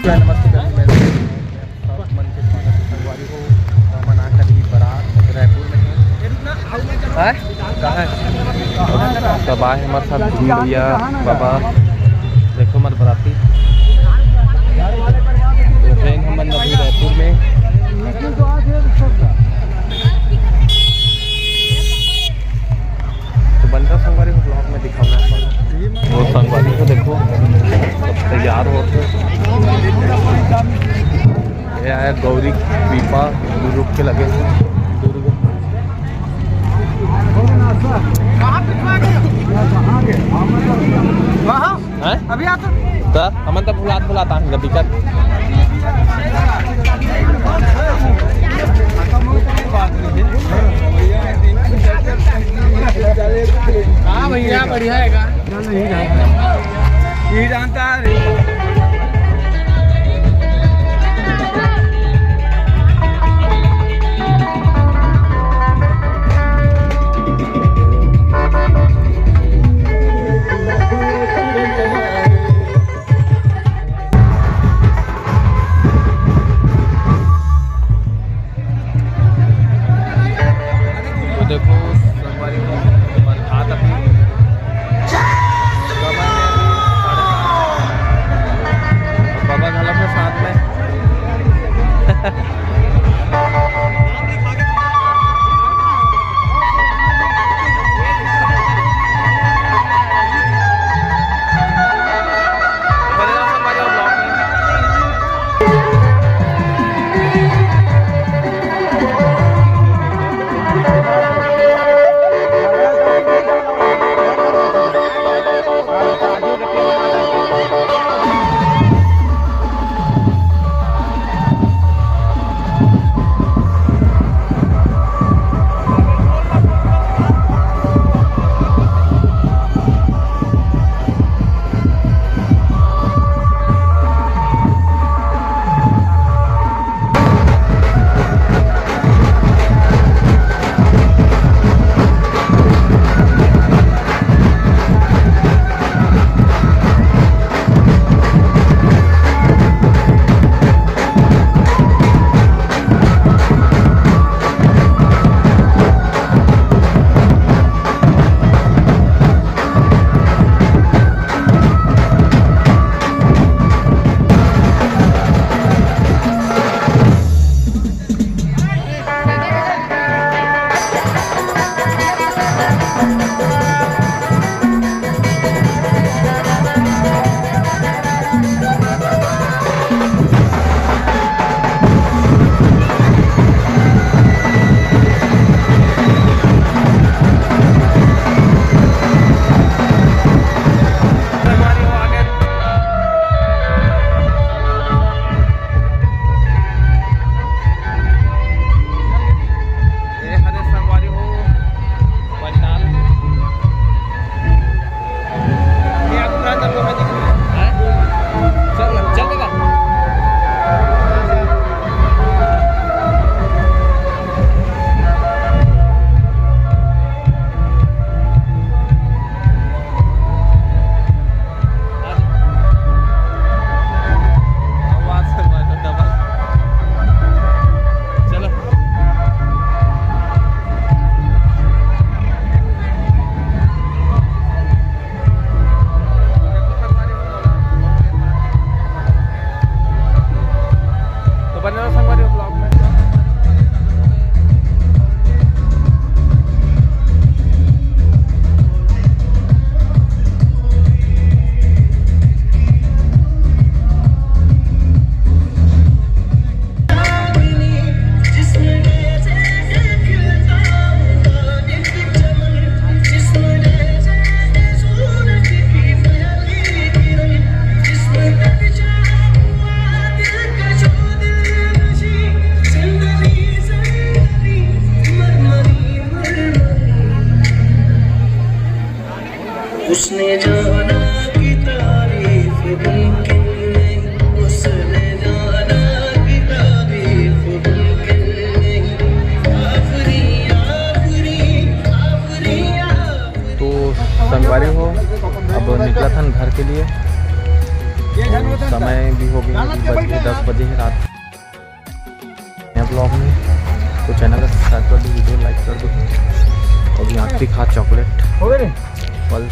नमस्ते मैं मन से स्वागत है संगवारी को मना करी बारात रायपुर में है कहाँ सब आए हमारे साथ भैया बाबा देखो मत बराती ट्रेन हम अभी रायपुर में तो बंदा संगवारी को ब्लॉग में दिखाऊंगा वो संगवारी को देखो सब तैयार हो ये आया गौरी पीपा रुक के लगे दुर्ग अभी आता हमन तो भुलाता है दिक्कत हाँ भैया बढ़िया है ये जानता है उसने जाना की तारीफ मुमकिन नहीं, उसने जाना की तारीफ मुमकिन नहीं। आफरी आफरी आफरी आफरी। तो संगवारी हो अब निकला था घर के लिए समय भी हो गया, अभी बज गए 10 बजे है रात। नया ब्लॉग में तो चैनल को सब्सक्राइब कर दो, वीडियो लाइक कर दो। अभी आखिरी खा चॉकलेट फल।